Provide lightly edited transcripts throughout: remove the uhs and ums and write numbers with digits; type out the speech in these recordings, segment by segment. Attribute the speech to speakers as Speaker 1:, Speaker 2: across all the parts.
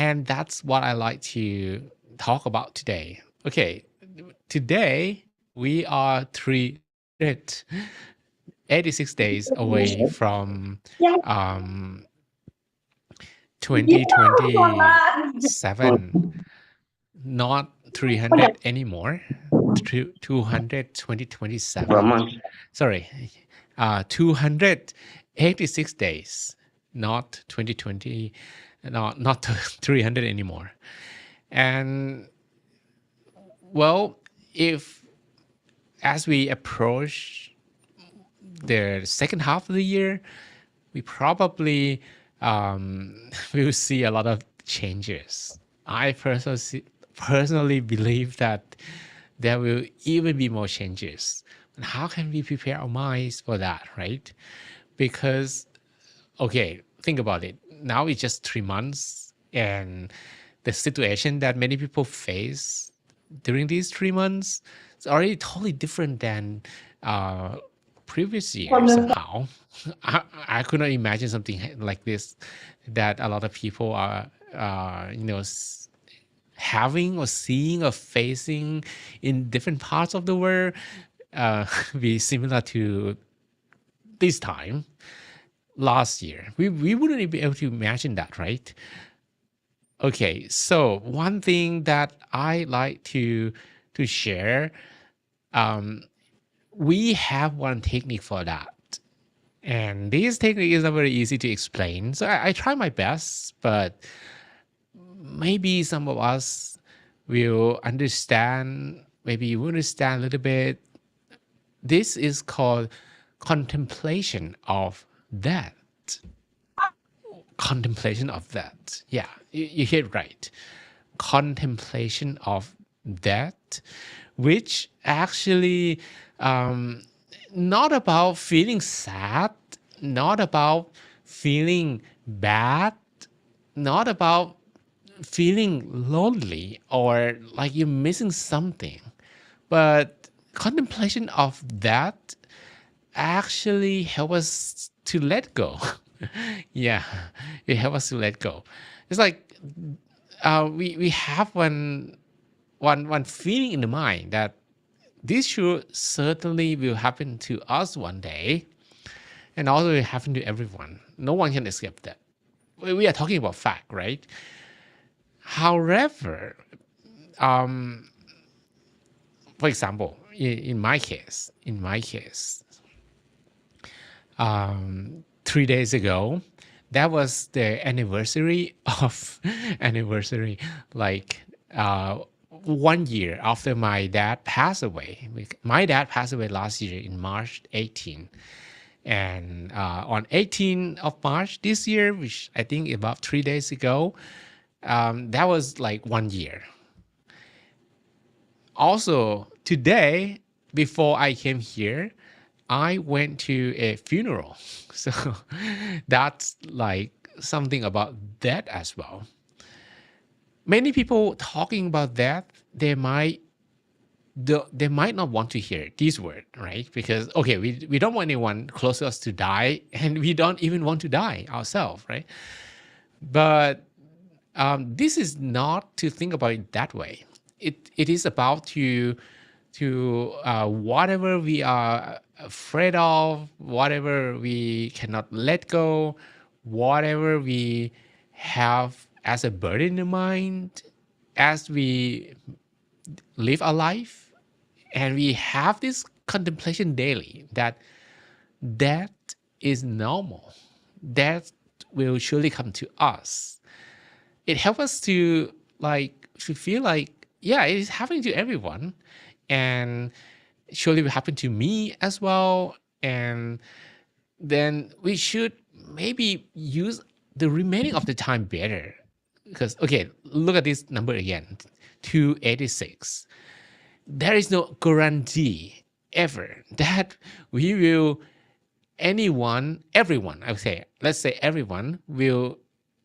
Speaker 1: And that's what I like to talk about today. Okay, today we are 386 days away from um, 2027, not 300 anymore, 200, 2027. Sorry, 286 days, not 2020, not 300 anymore. And well, if as we approach the second half of the year, we probably will see a lot of changes. I personally believe that there will even be more changes. And how can we prepare our minds for that, right? Because, okay, think about it. Now it's just 3 months, and the situation that many people face during these 3 months is already totally different than previous years somehow. I could not imagine something like this that a lot of people are, having or seeing or facing in different parts of the world be similar to this time last year. We wouldn't be able to imagine that, right? Okay, so one thing that I like to share, we have one technique for that. And this technique is not very easy to explain. So I try my best, but maybe some of us will understand, maybe you will understand a little bit. This is called contemplation of death. Contemplation of death. Yeah, you hear it right. Contemplation of death, which actually not about feeling sad, not about feeling bad, not about feeling lonely or like you're missing something, but contemplation of that actually help us to let go. Yeah, it helps us to let go. It's like we have one feeling in the mind that this should certainly will happen to us one day, and also will happen to everyone. No one can escape that. We are talking about fact, right? However, for example, in my case, 3 days ago, that was the anniversary of like 1 year after my dad passed away. My dad passed away last year in March 18. And on 18th of March this year, which I think about 3 days ago, that was like 1 year. Also, today, before I came here, I went to a funeral. So that's like something about that as well. Many people talking about that, they might not want to hear these words, right? Because, okay, we don't want anyone close to us to die, and we don't even want to die ourselves, right? But this is not to think about it that way. It is about to whatever we are afraid of, whatever we cannot let go, whatever we have as a burden in the mind, as we live our life, and we have this contemplation daily that death is normal. Death will surely come to us. It helps us to feel like, yeah, it is happening to everyone, and surely will happen to me as well. And then we should maybe use the remaining of the time better. Because, okay, look at this number again, 286. There is no guarantee ever that we will, everyone, I would say, let's say everyone will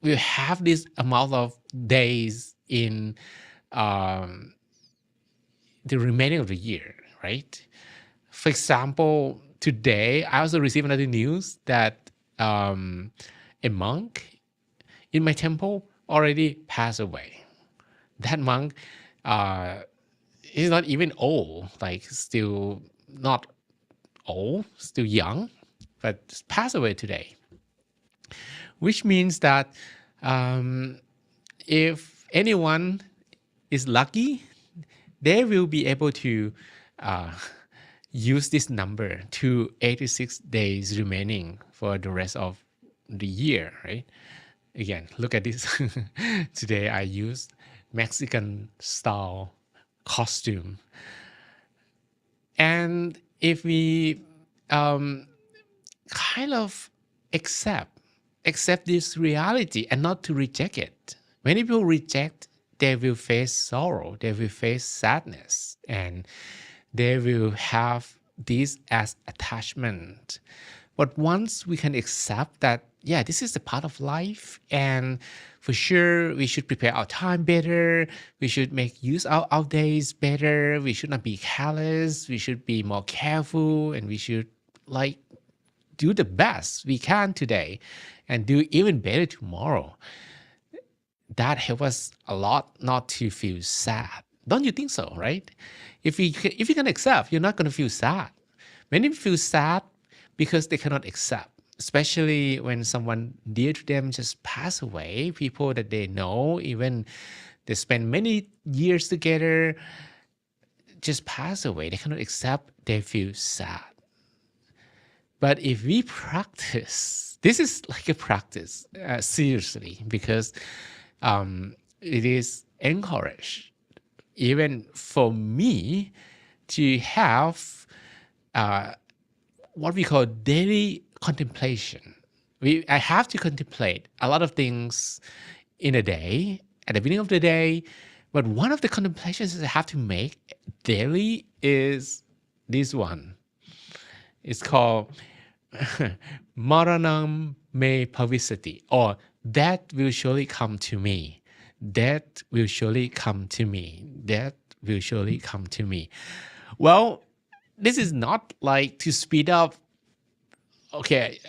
Speaker 1: have this amount of days in the remaining of the year, right? For example, today I also received another news that a monk in my temple already passed away. That monk uh, is not even old, like still not old, still young, but passed away today. Which means that um, if anyone is lucky, they will be able to uh, use this number to 86 days remaining for the rest of the year, right? Again, look at this. Today I used Mexican style costume. And if we kind of accept this reality and not to reject it. Many people reject, they will face sorrow, they will face sadness, and they will have this as attachment. But once we can accept that, yeah, this is a part of life, and for sure we should prepare our time better, we should make use of our days better, we should not be careless, we should be more careful, and we should like do the best we can today and do even better tomorrow. That helps us a lot not to feel sad. Don't you think so, right? If you can accept, you're not going to feel sad. Many people feel sad because they cannot accept, especially when someone dear to them just pass away, people that they know, even they spend many years together, just pass away. They cannot accept, they feel sad. But if we practice, this is like a practice, seriously, because it is encouraged, even for me, to have what we call daily contemplation. I have to contemplate a lot of things in a day, at the beginning of the day, but one of the contemplations that I have to make daily is this one. It's called Maranam me pavisati, or that will surely come to me. That will surely come to me. That will surely come to me. Well, this is not like to speed up, okay,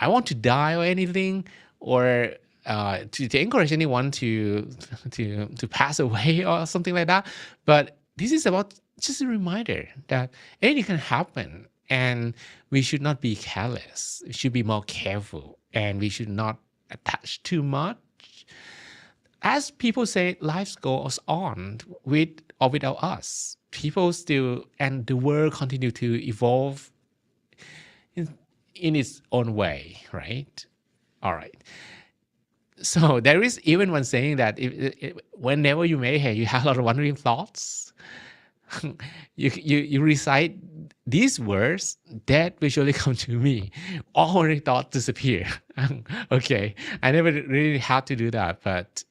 Speaker 1: I want to die or anything, or to encourage anyone to pass away or something like that. But this is about just a reminder that anything can happen, and we should not be careless. We should be more careful, and we should not attach too much. As people say, life goes on with or without us. People still, and the world continue to evolve in its own way, right? All right. So there is even one saying that whenever you meditate, you have a lot of wandering thoughts. you recite these words, that will surely come to me. All wandering thoughts disappear. Okay, I never really had to do that, but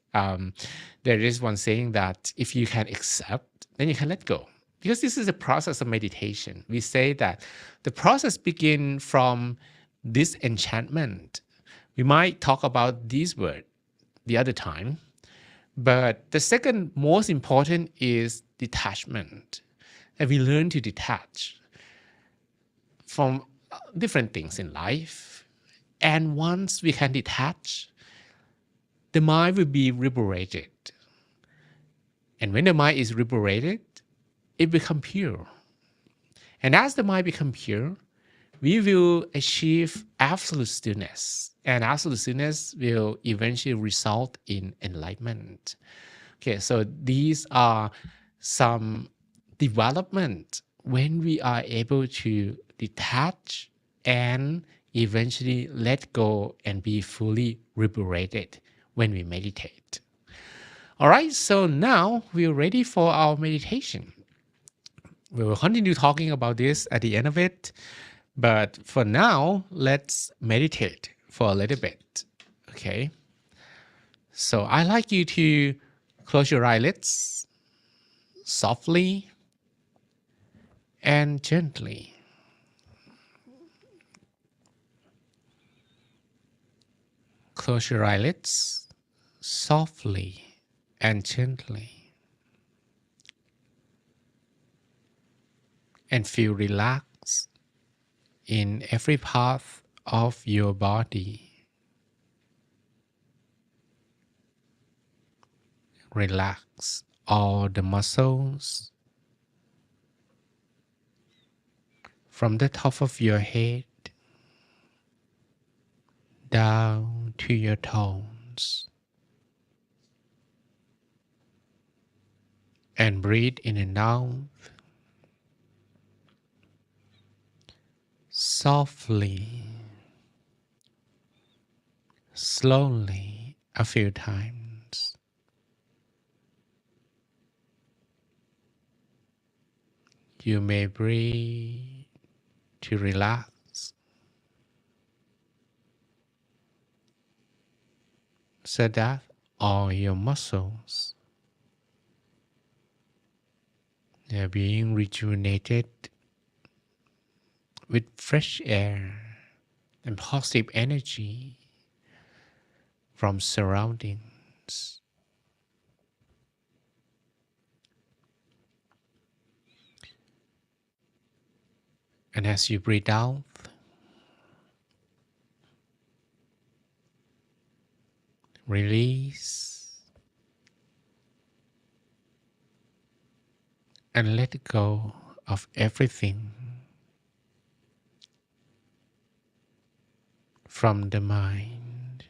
Speaker 1: there is one saying that if you can accept, then you can let go. Because this is a process of meditation. We say that the process begins from disenchantment. We might talk about this word the other time, but the second most important is detachment. And we learn to detach from different things in life. And once we can detach, the mind will be liberated. And when the mind is liberated, it becomes pure. And as the mind becomes pure, we will achieve absolute stillness. And absolute stillness will eventually result in enlightenment. Okay, so these are some development when we are able to detach and eventually let go and be fully liberated when we meditate. All right, so now we're ready for our meditation. We will continue talking about this at the end of it. But for now, let's meditate for a little bit. Okay. So I like you to close your eyelids softly and gently. Close your eyelids softly and gently. And feel relaxed in every part of your body. Relax all the muscles from the top of your head down to your toes. And breathe in and out softly, slowly a few times. You may breathe to relax so that all your muscles are being rejuvenated with fresh air and positive energy from surroundings. And as you breathe out, release and let go of everything from the mind.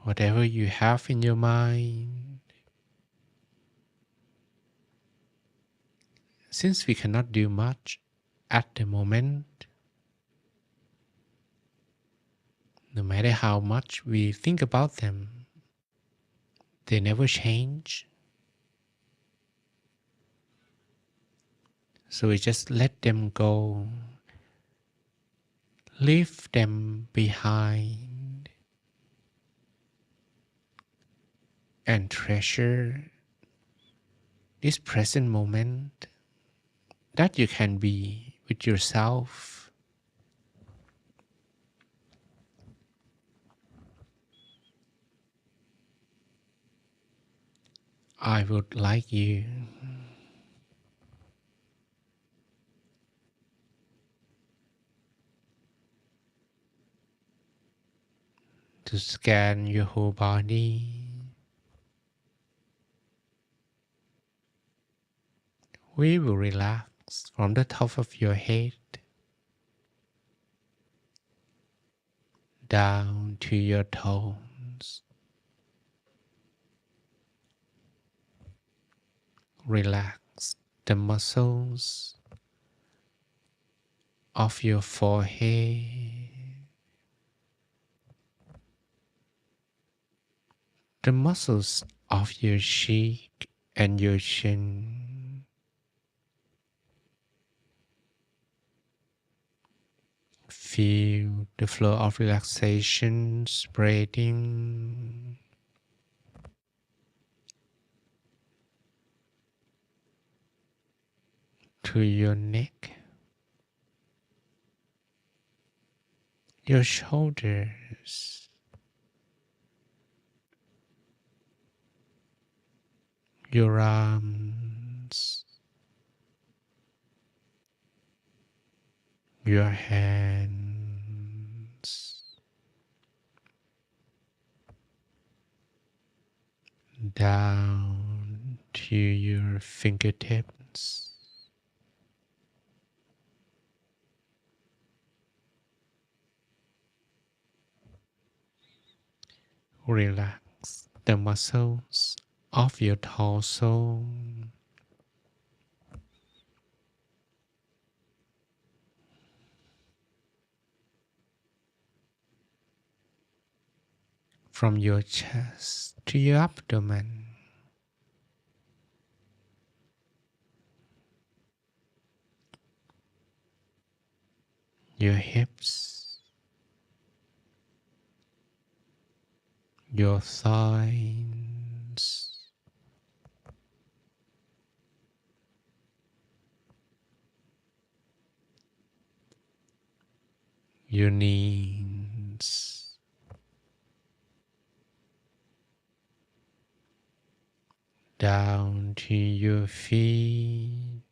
Speaker 1: Whatever you have in your mind, since we cannot do much at the moment, no matter how much we think about them, they never change. So we just let them go, leave them behind, and treasure this present moment that you can be with yourself. I would like you to scan your whole body. We will relax from the top of your head down to your toes. Relax the muscles of your forehead, the muscles of your cheek and your chin. Feel the flow of relaxation spreading to your neck, your shoulders, your arms, your hands, down to your fingertips. Relax the muscles of your torso, from your chest to your abdomen, your hips, your thighs, your knees, down to your feet,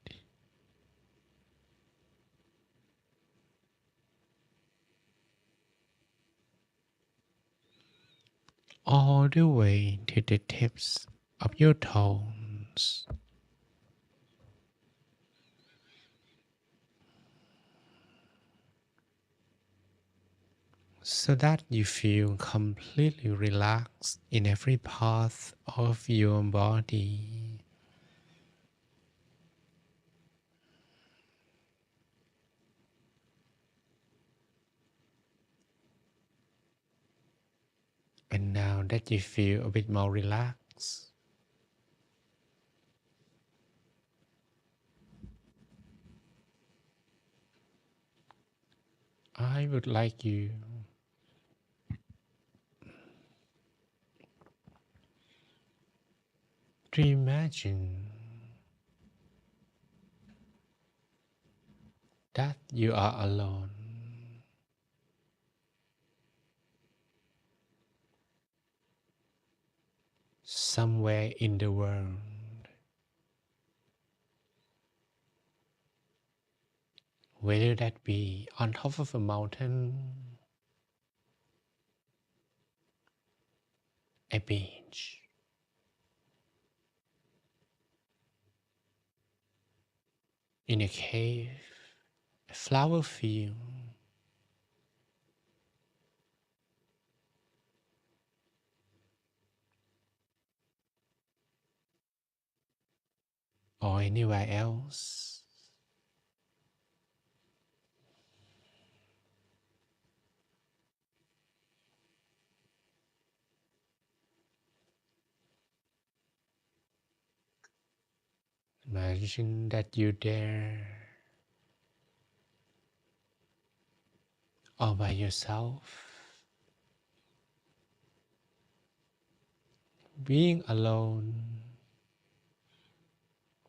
Speaker 1: all the way to the tips of your toes, so that you feel completely relaxed in every part of your body. And now that you feel a bit more relaxed, I would like you to imagine that you are alone, somewhere in the world, whether that be on top of a mountain, a beach, in a cave, a flower field, or anywhere else. Imagine that you're there all by yourself, being alone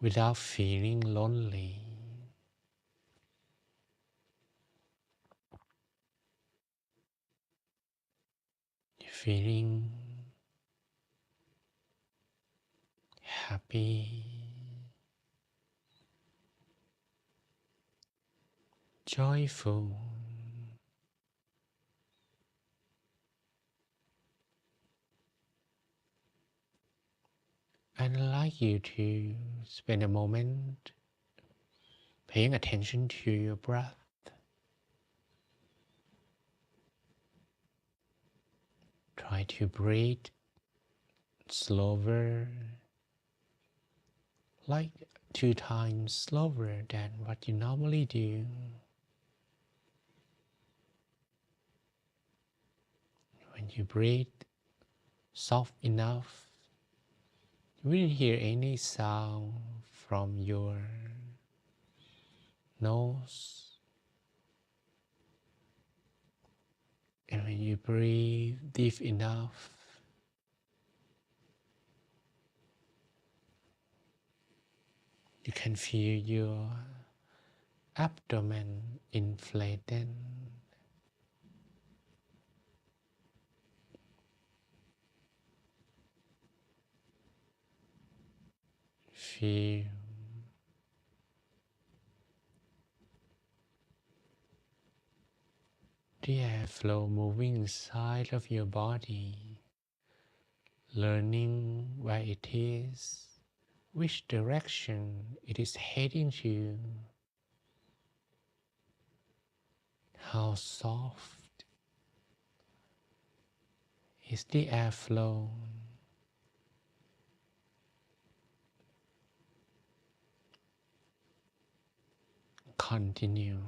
Speaker 1: without feeling lonely, feeling happy, joyful, and I'd like you to spend a moment paying attention to your breath. Try to breathe slower, like 2 times slower than what you normally do. When you breathe soft enough, you wouldn't hear any sound from your nose. And when you breathe deep enough, you can feel your abdomen inflated. Feel the airflow moving inside of your body, learning where it is, which direction it is heading to, how soft is the airflow. Continue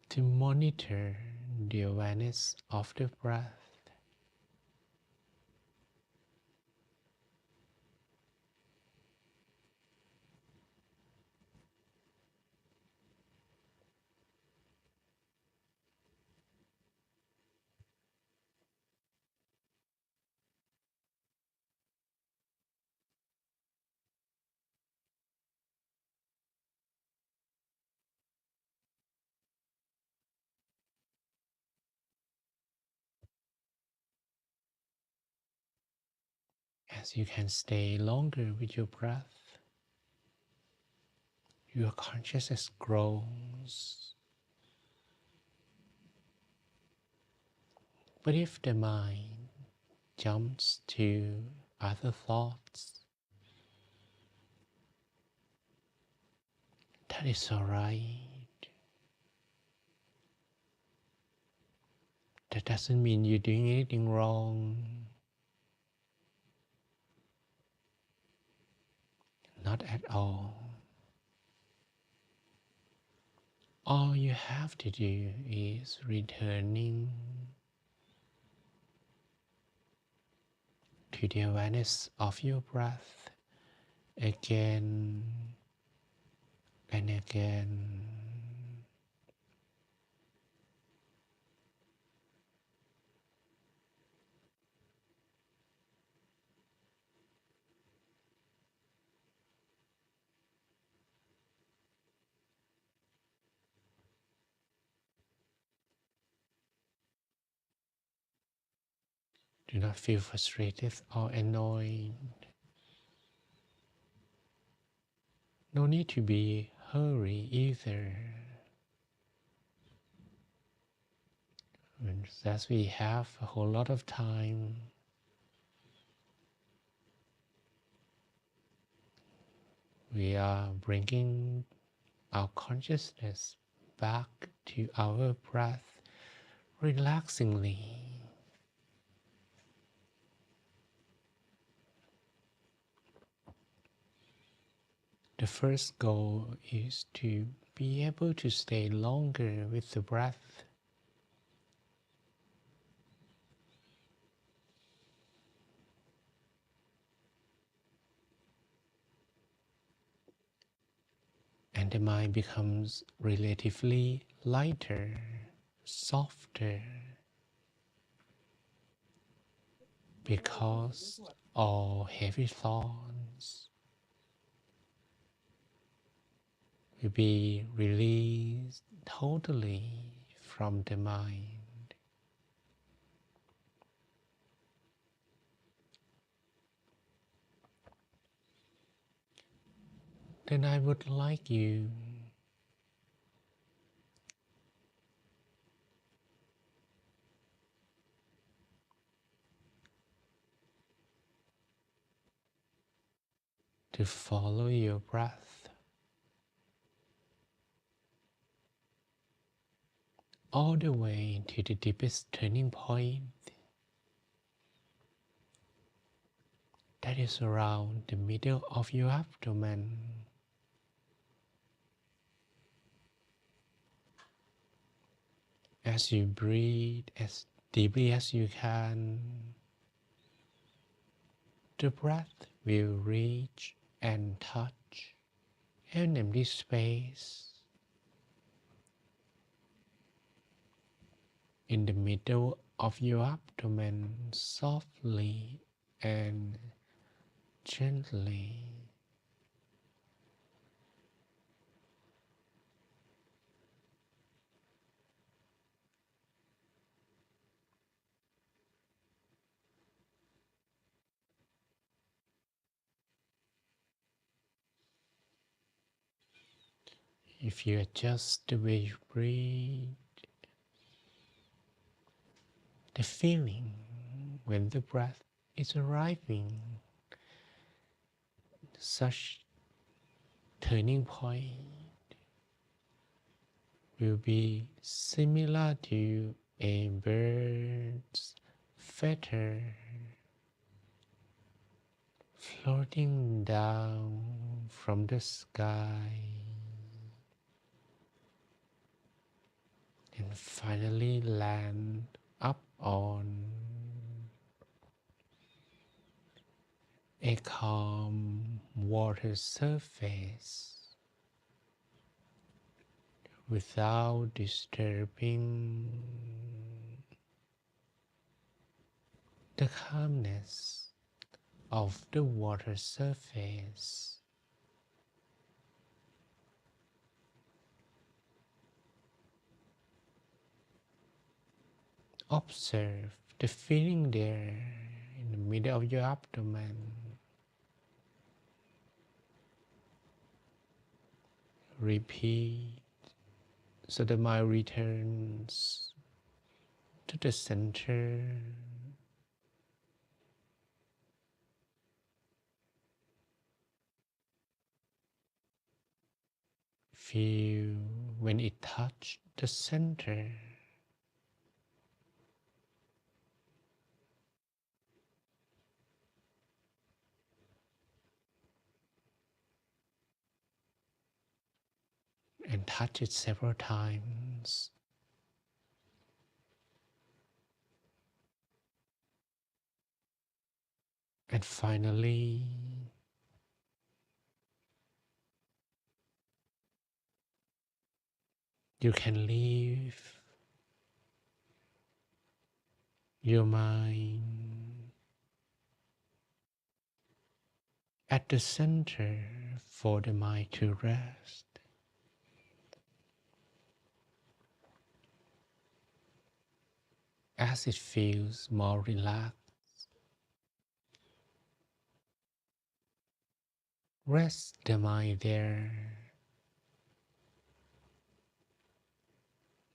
Speaker 1: to monitor the awareness of the breath. As you can stay longer with your breath, your consciousness grows But if the mind jumps to other thoughts, that is alright. That doesn't mean you're doing anything wrong. Not at all. All you have to do is returning to the awareness of your breath again and again. Do not feel frustrated or annoyed. No need to be hurry either. And as we have a whole lot of time, we are bringing our consciousness back to our breath relaxingly. The first goal is to be able to stay longer with the breath. And the mind becomes relatively lighter, softer, because all heavy thoughts will be released totally from the mind. Then I would like you to follow your breath all the way to the deepest turning point that is around the middle of your abdomen. As you breathe as deeply as you can, the breath will reach and touch an empty space in the middle of your abdomen softly and gently. If you adjust the way you breathe, the feeling when the breath is arriving, such turning point will be similar to a bird's feather floating down from the sky and finally land up on a calm water surface without disturbing the calmness of the water surface. Observe the feeling there in the middle of your abdomen. Repeat so the mind returns to the center. Feel when it touches the center. And touch it several times. And finally, you can leave your mind at the center for the mind to rest. As it feels more relaxed, rest the mind there.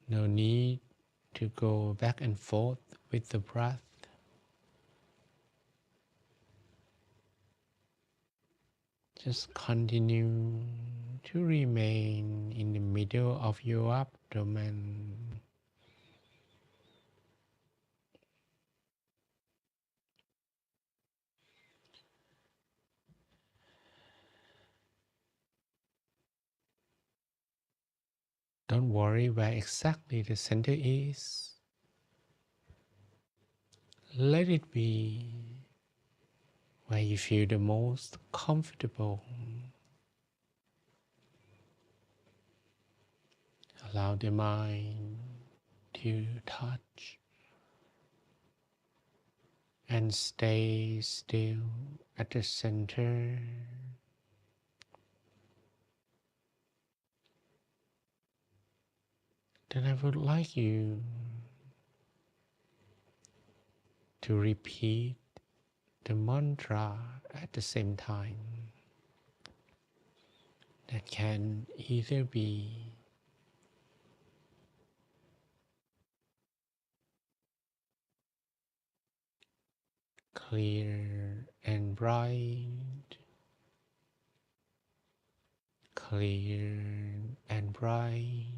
Speaker 1: No need to go back and forth with the breath. Just continue to remain in the middle of your abdomen. Don't worry where exactly the center is. Let it be where you feel the most comfortable. Allow the mind to touch and stay still at the center. Then I would like you to repeat the mantra at the same time. That can either be clear and bright, clear and bright,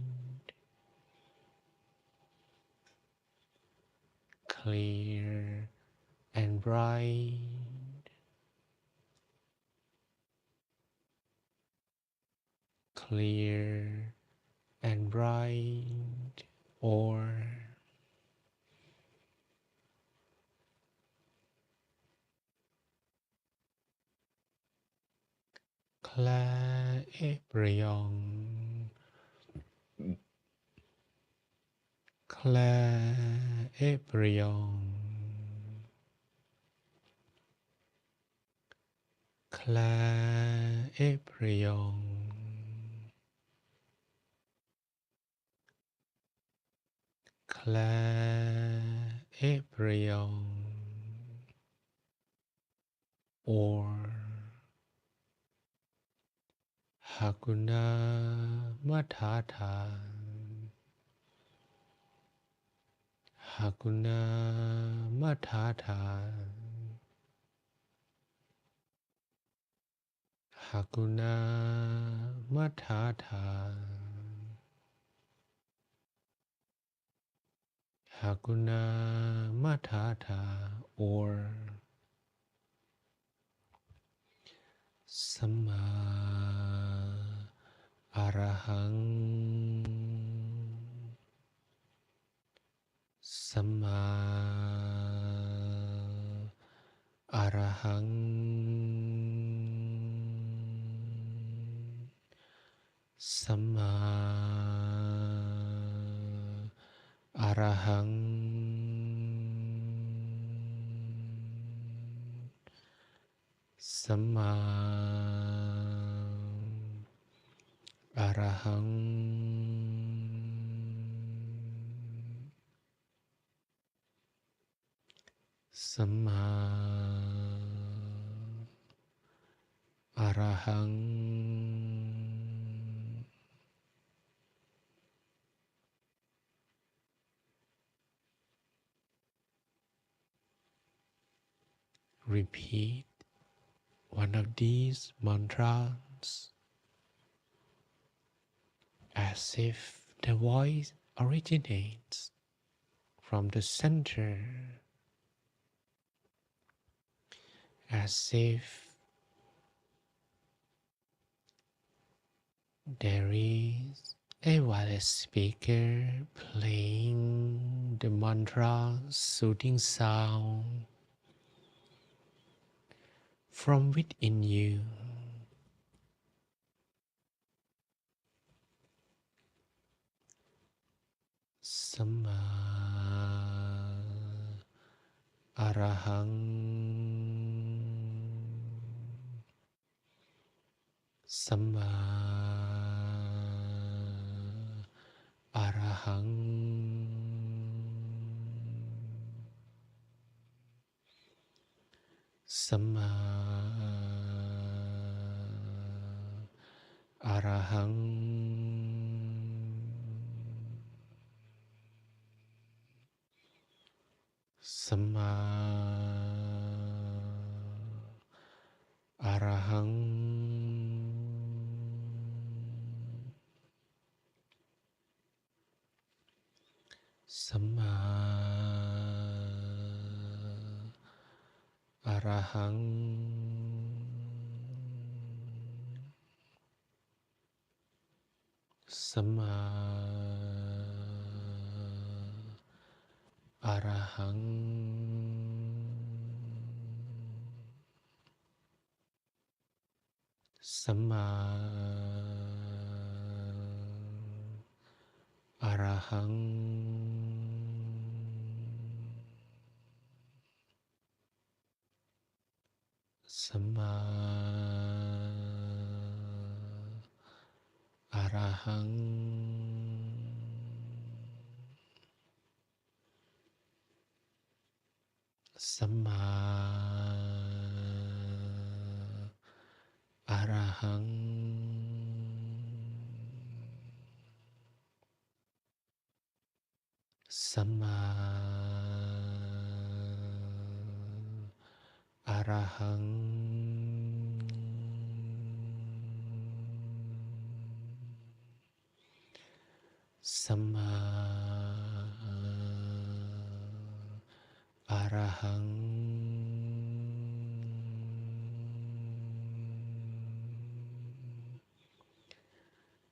Speaker 1: clear and bright, clear and bright, or clairvoyant, clairvoyant, clairvoyant, clairvoyant, or Hakuna Matata, Hakuna Matata, Hakuna Matata, Hakuna Matata, or Samma Arahang, Samma Arahang, Samma Arahang, Samma Arahang, Samma Arahang. repeat one of these mantras as if the voice originates from the center, as if there is a wireless speaker playing the mantra soothing sound from within you. Samma Arahang Samma Arahang Samma Arahang Samma Arahang Samma Arahang Samma Arahang Samma Arahang Samma Arahang Samma Arahang Samma Arahang Samma Arahang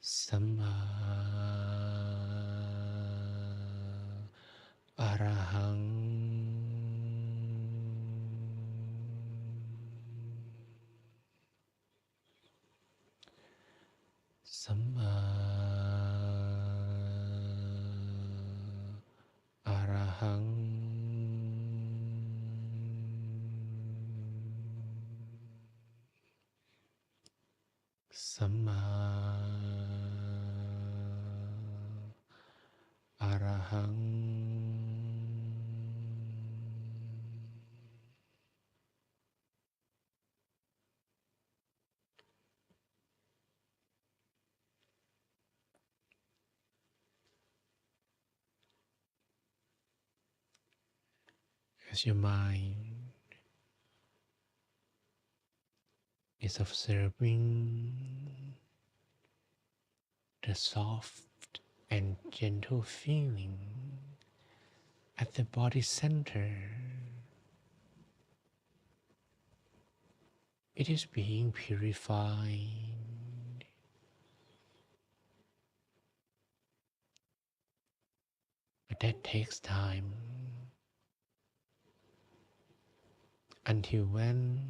Speaker 1: Samma Arahang Samma Arahang Samma Arahang as your mind is observing the soft and gentle feeling at the body center. It is being purified, but that takes time. Until when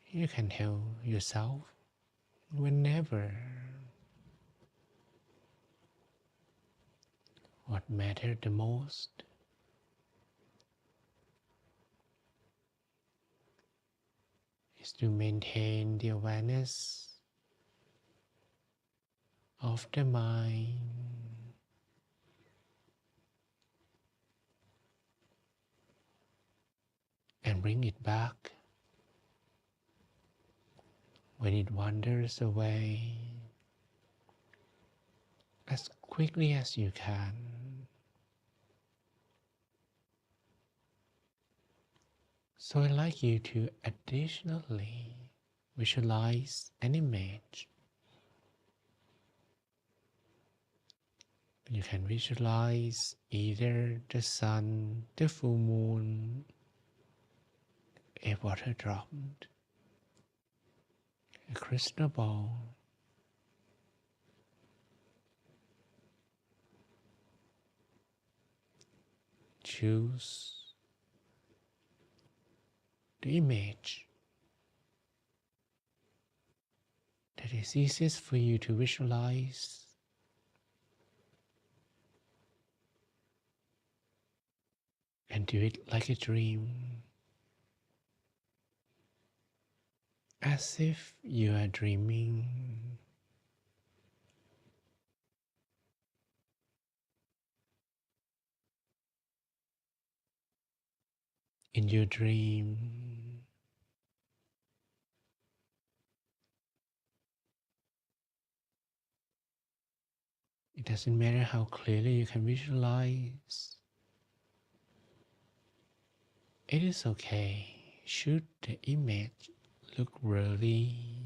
Speaker 1: you can tell yourself whenever what matters the most is to maintain the awareness of the mind and bring it back when it wanders away as quickly as you can. So I'd like you to additionally visualize an image. You can visualize either the sun, the full moon, a water drop, a crystal ball. Choose the image that is easiest for you to visualize and do it like a dream, as if you are dreaming. In your dream, it doesn't matter how clearly you can visualize. It is okay. Should the image look blurry,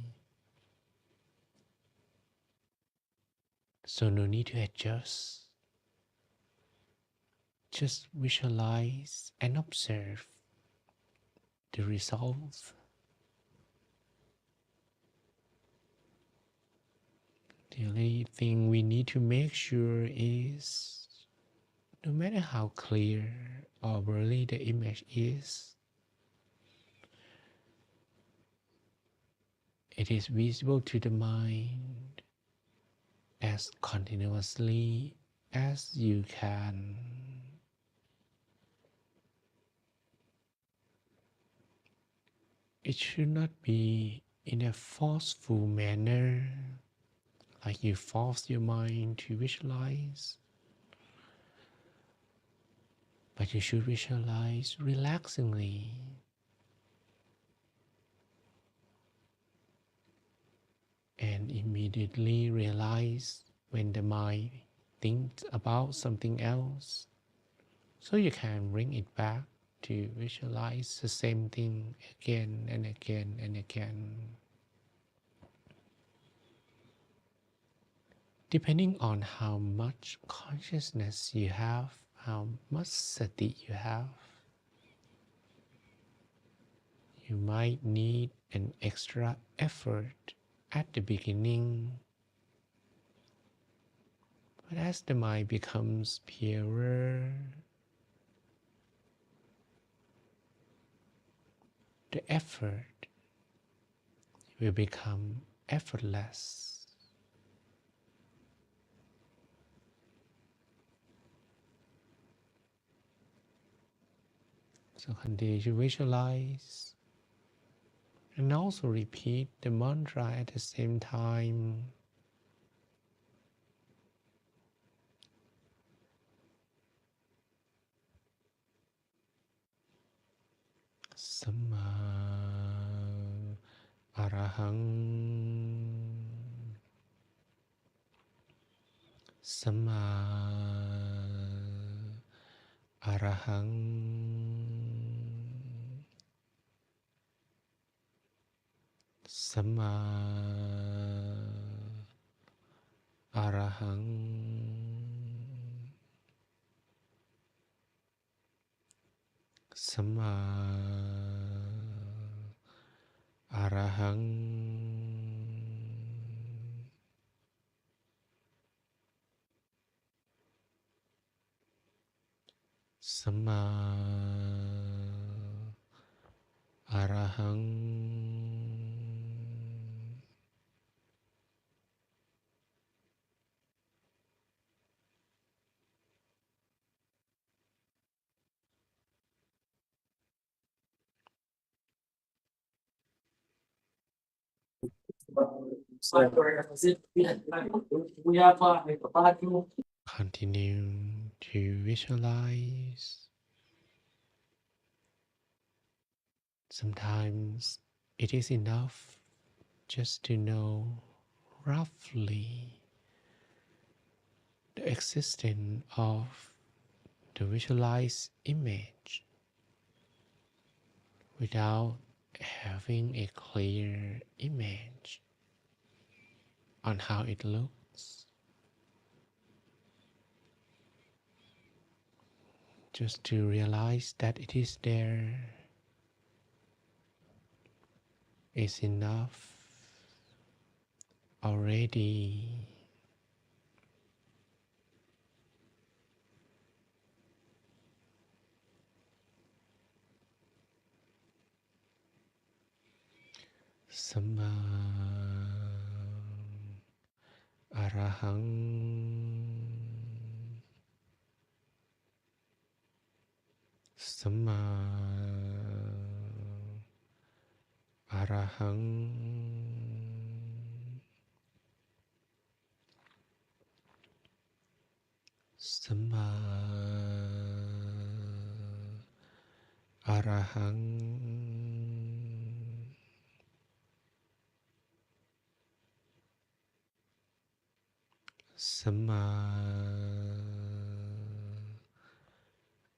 Speaker 1: so no need to adjust. Just visualize and observe the results. The only thing we need to make sure is no matter how clear or blurry the image is, it is visible to the mind as continuously as you can. It should not be in a forceful manner, like you force your mind to visualize, but you should visualize relaxingly. And immediately realize when the mind thinks about something else, so you can bring it back to visualize the same thing again and again and again. Depending on how much consciousness you have, how much sati you have, you might need an extra effort at the beginning. But as the mind becomes purer, the effort will become effortless. So continue to visualize and also repeat the mantra at the same time. Samma Arahang, Samma Arahang, Samma Arahang, Samma Arahang, Samma Arahang, Continue to visualize. Sometimes it is enough just to know roughly the existence of the visualized image. without having a clear image on how it looks. Just to realize that it is there is enough already. Samma Arahang Samma Arahang Samma Arahang Samma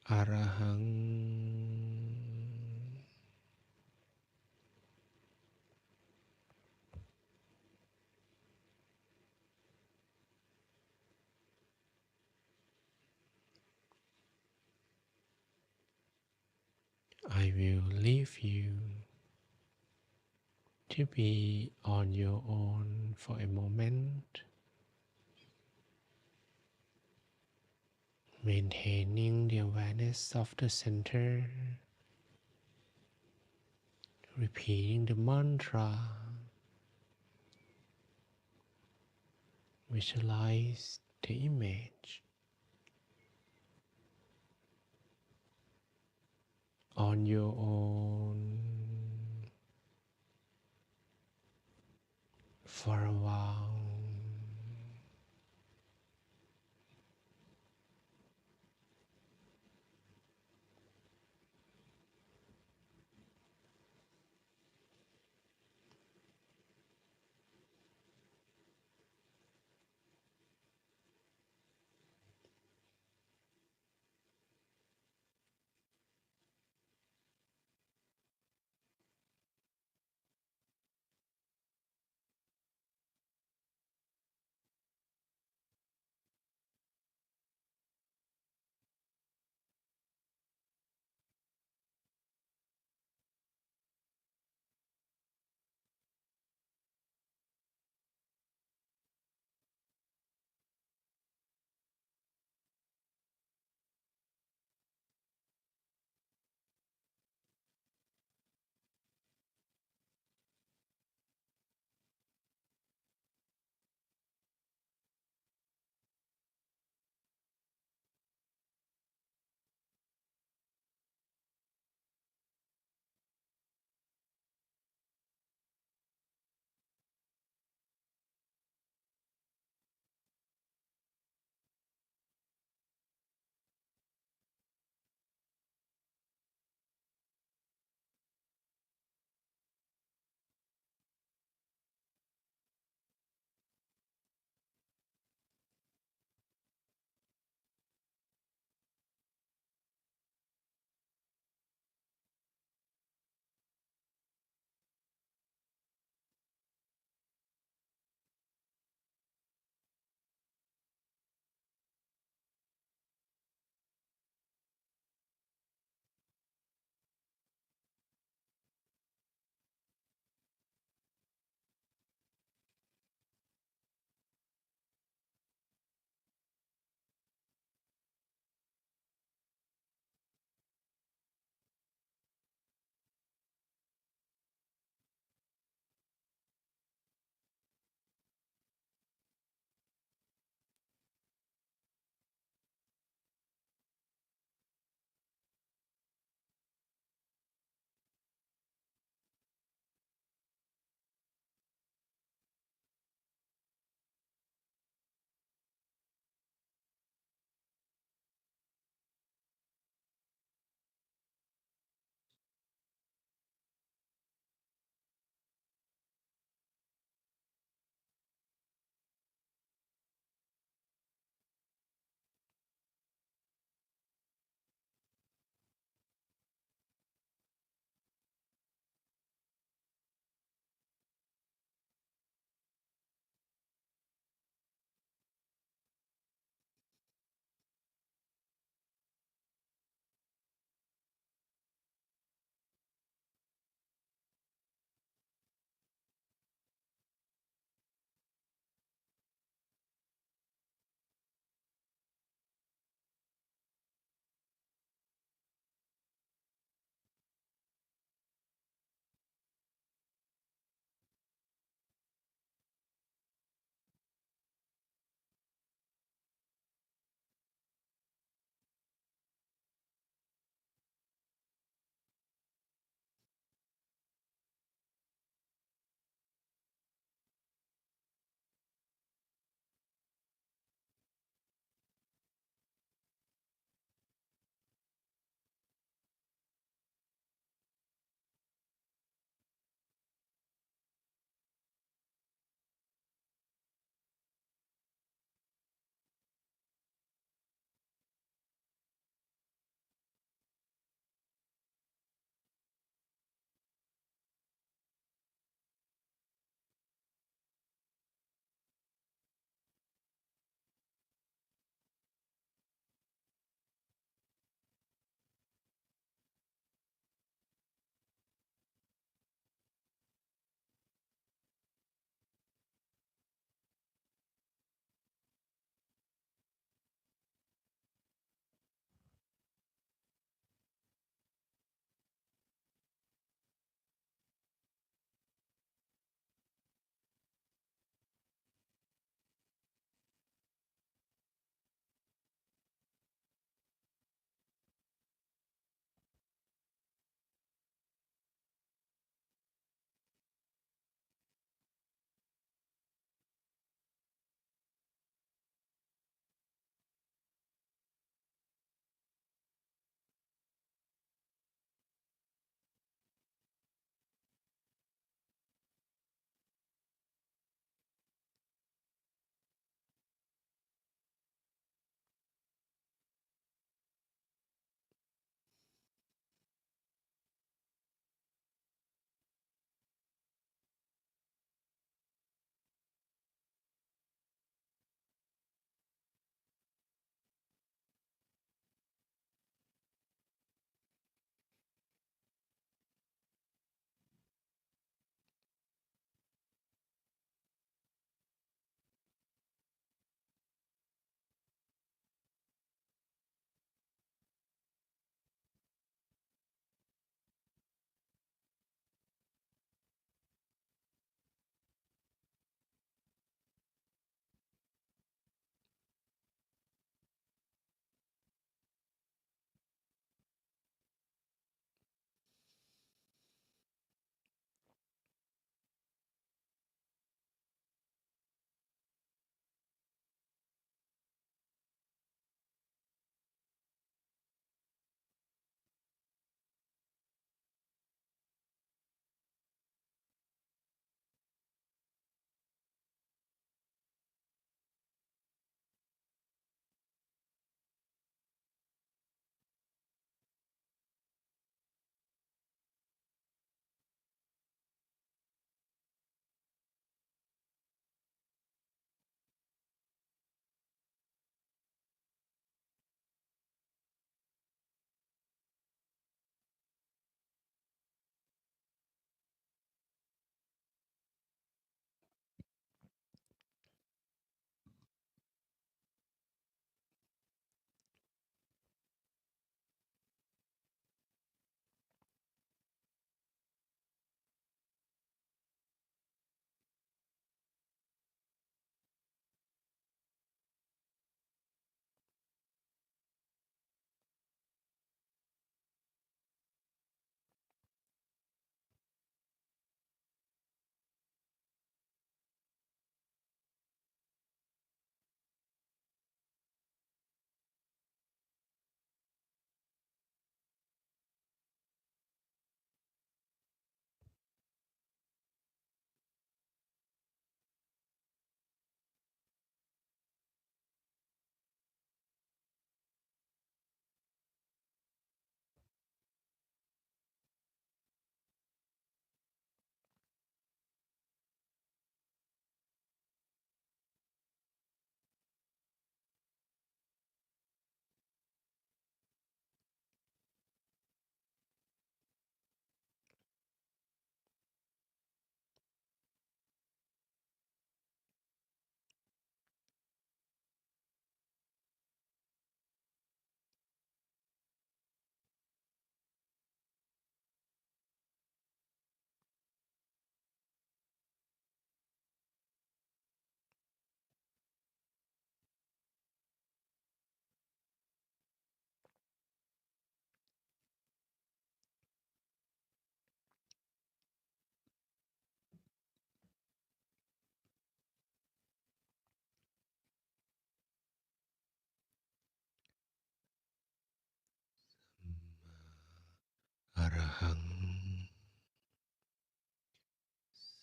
Speaker 1: Arahang. I will leave you to be on your own for a moment, maintaining the awareness of the center, repeating the mantra, visualize the image on your own for a while.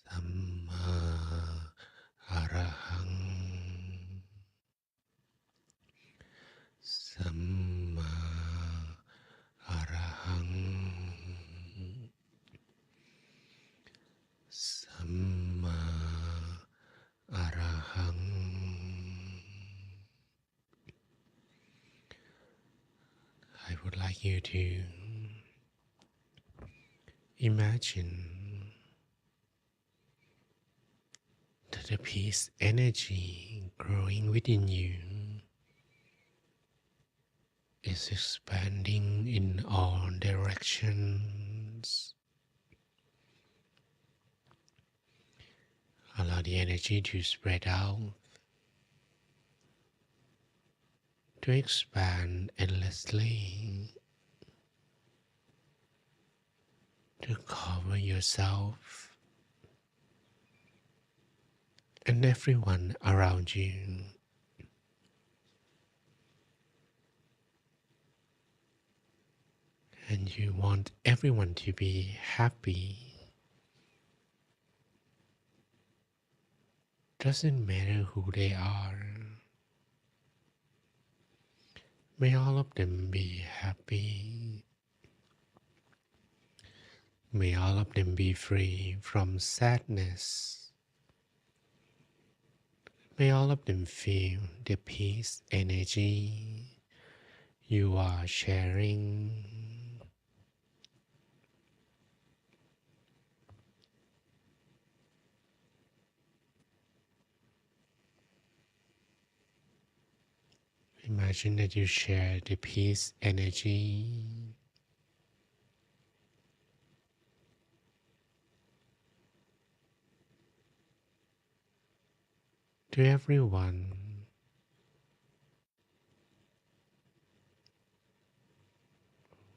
Speaker 1: Samma Arahang Samma Arahang Samma Arahang. I would like you to imagine that the peace energy growing within you is expanding in all directions. Allow the energy to spread out, to expand endlessly, to cover yourself and everyone around you. And you want everyone to be happy. Doesn't matter who they are. May all of them be happy. May all of them be free from sadness. May all of them feel the peace energy you are sharing. Imagine that you share the peace energy to everyone,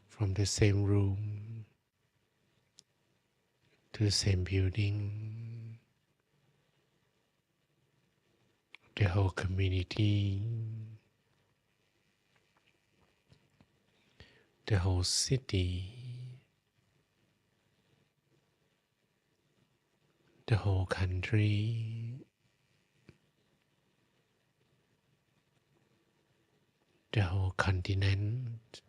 Speaker 1: from the same room to the same building, the whole community, the whole city, the whole country, the whole continent,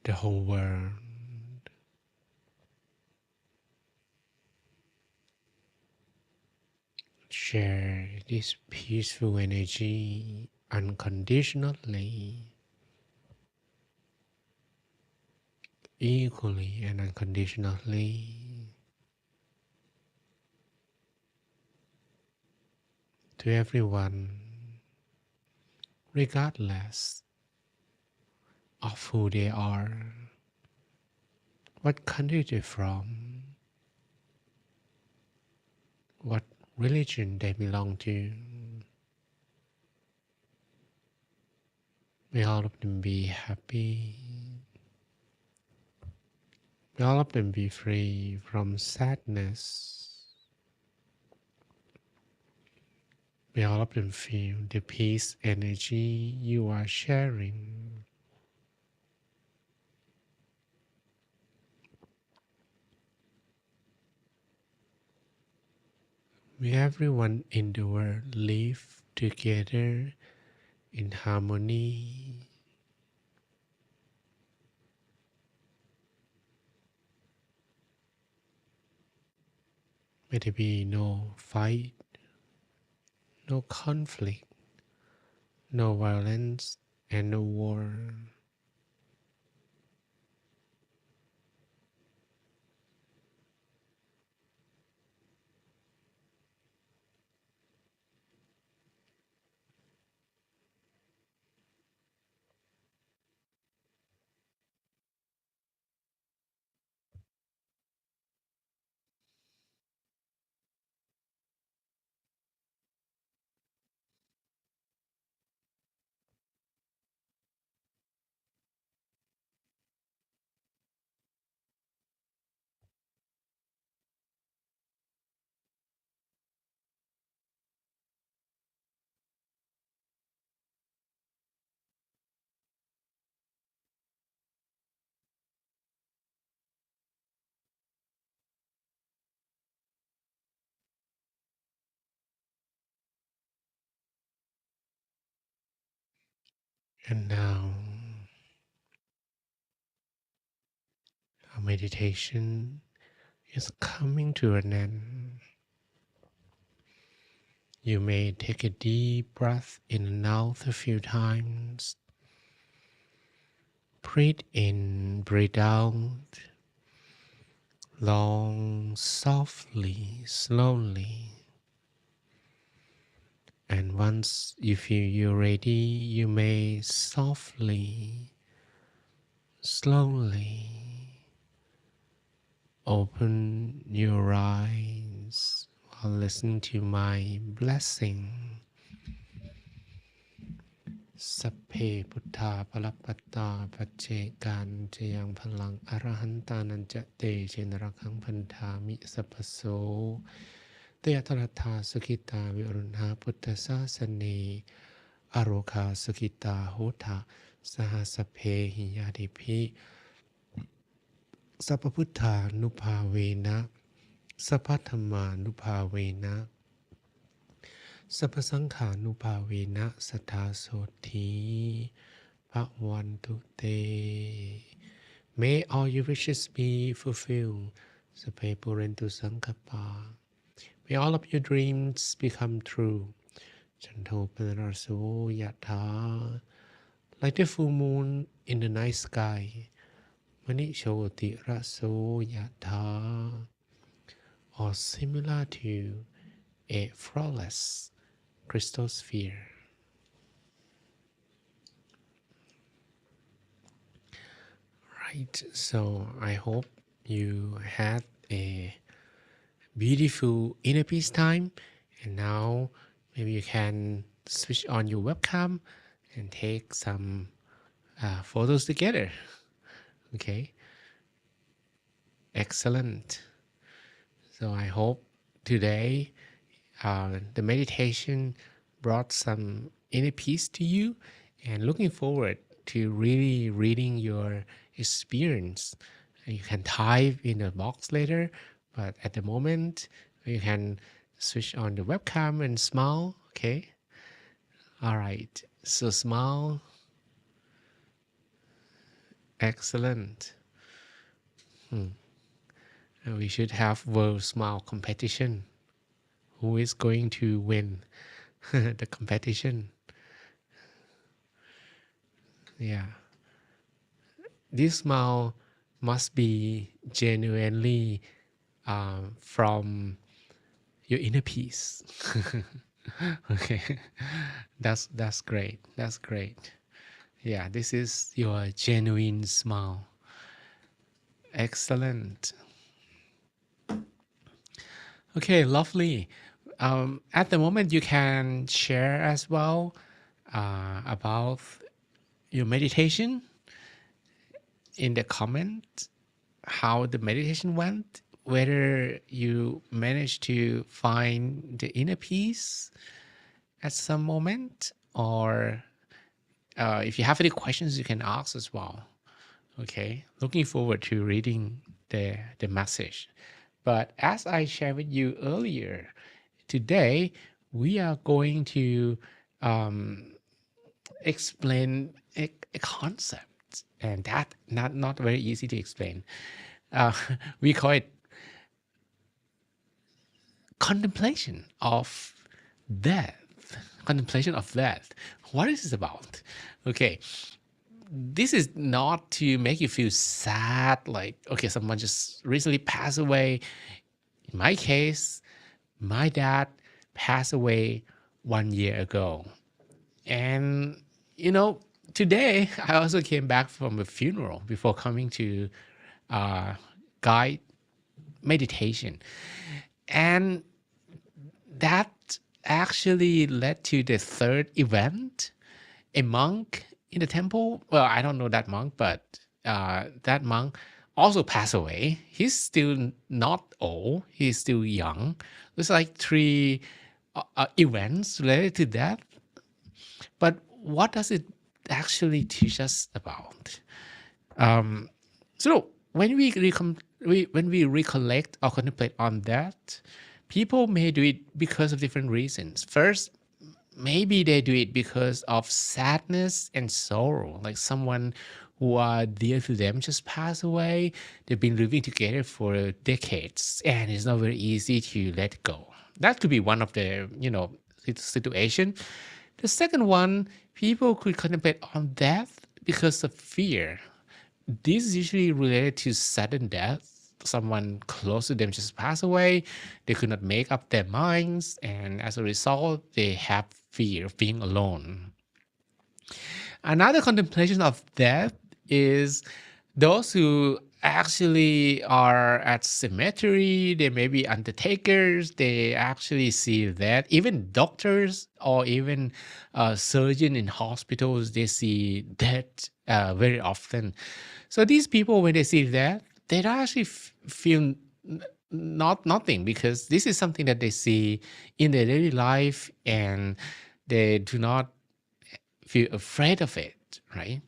Speaker 1: the whole world. Share this peaceful energy unconditionally, equally and unconditionally to everyone, regardless of who they are, what country they're from, what religion they belong to. May all of them be happy. May all of them be free from sadness. May all of them feel the peace energy you are sharing. May everyone in the world live together in harmony. May there be no fight, no conflict, no violence, and no war. And now our meditation is coming to an end. You may take a deep breath in and out a few times. Breathe in, breathe out, long, softly, slowly. And once you feel you're ready, you may softly, slowly open your eyes while listening to my blessing. Sapphe Buddha Palapatta Pache Gan Jayang Palang Arahantanan Jate Jenarakang Pantami Sapaso Teatarata Sukita Virunha Buddha Sasane Aroka Sukita Hota Saha Sapphe Hiyadipi Sapaputta Nupavena Sapathama Nupavena Sapasankha Nupavena Sattha Soti Bhagwantu Te. May all your wishes be fulfilled. Sape Purentu Sankappa. May all of your dreams become true. Chanto Panaraso Yatha. Like the full moon in the night sky. Manishoti Raso Yatha. Or similar to a flawless crystal sphere. Right, so I hope you had a beautiful inner peace time, and now maybe you can switch on your webcam and take some photos together. Okay, excellent. So I hope today the meditation brought some inner peace to you, and looking forward to really reading your experience. You can type in the box later, but at the moment you can switch on the webcam and smile. Okay, all right, so smile. Excellent. We should have world smile competition. Who is going to win the competition? Yeah, this smile must be genuinely from your inner peace. Okay, that's great. That's great. Yeah, this is your genuine smile. Excellent. Okay, lovely. At the moment, you can share as well about your meditation in the comment, how the meditation went, whether you managed to find the inner peace at some moment, or if you have any questions, you can ask as well. Okay, looking forward to reading the message. But as I shared with you earlier, today we are going to explain a concept, and that not very easy to explain. We call it contemplation of death. Contemplation of death. What is this about? Okay, this is not to make you feel sad, like, okay, someone just recently passed away. In my case, my dad passed away 1 year ago. And, today I also came back from a funeral before coming to guide meditation. And that actually led to the third event. A monk in the temple, well, I don't know that monk, but that monk also passed away. He's still not old, he's still young. There's like three events related to that. But what does it actually teach us about? So when we recollect or contemplate on that, people may do it because of different reasons. First, maybe they do it because of sadness and sorrow, like someone who are dear to them just passed away. They've been living together for decades, and it's not very easy to let go. That could be one of the situation. The second one, people could contemplate on death because of fear. This is usually related to sudden death. Someone close to them just passed away. They could not make up their minds, and as a result, they have fear of being alone. Another contemplation of death is those who actually are at cemetery. They may be undertakers. They actually see that. Even doctors or even surgeon in hospitals, they see death very often. So these people, when they see that, they don't actually feel not nothing, because this is something that they see in their daily life, and they do not feel afraid of it, right?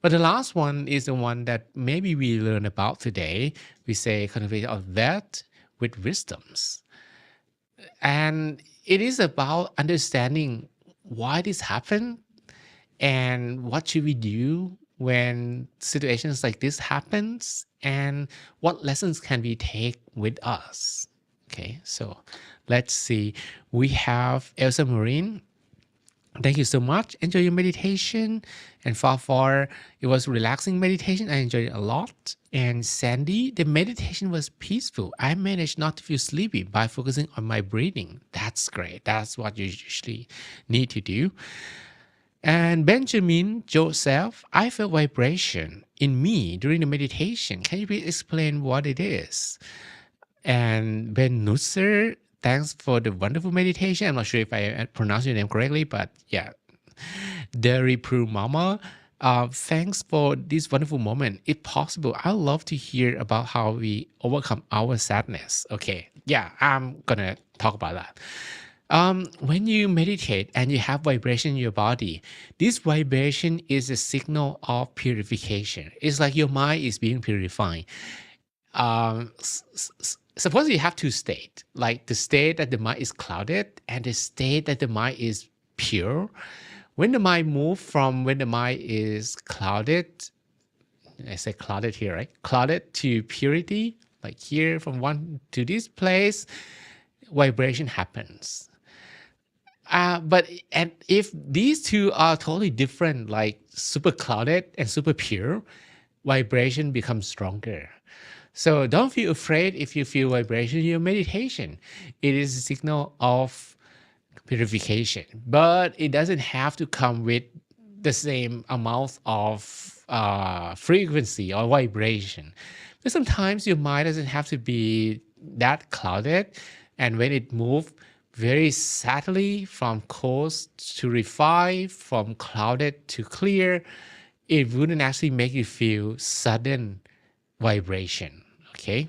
Speaker 1: But the last one is the one that maybe we learn about today. We say contemplation of that with wisdoms. And it is about understanding why this happened and what should we do when situations like this happens, and what lessons can we take with us. Okay, so let's see. We have Elsa Marine. Thank you so much. Enjoy your meditation. And far, it was relaxing meditation. I enjoyed it a lot. And Sandy, the meditation was peaceful. I managed not to feel sleepy by focusing on my breathing. That's great. That's what you usually need to do. And Benjamin Joseph, I felt vibration in me during the meditation. Can you please explain what it is? And Ben Nusser, thanks for the wonderful meditation. I'm not sure if I pronounced your name correctly, but yeah. Derry Prue Mama, thanks for this wonderful moment. If possible, I'd love to hear about how we overcome our sadness. Okay, yeah, I'm gonna talk about that. When you meditate and you have vibration in your body, this vibration is a signal of purification. It's like your mind is being purified. Suppose you have two states, like the state that the mind is clouded and the state that the mind is pure. When the mind moves from when the mind is clouded, I say clouded here, right? Clouded to purity, like here from one to this place, vibration happens. And if these two are totally different, like super clouded and super pure, vibration becomes stronger. So don't feel afraid if you feel vibration in your meditation. It is a signal of purification, but it doesn't have to come with the same amount of frequency or vibration. But sometimes your mind doesn't have to be that clouded, and when it moves very subtly from coarse to refined, from clouded to clear, it wouldn't actually make you feel sudden vibration. Okay.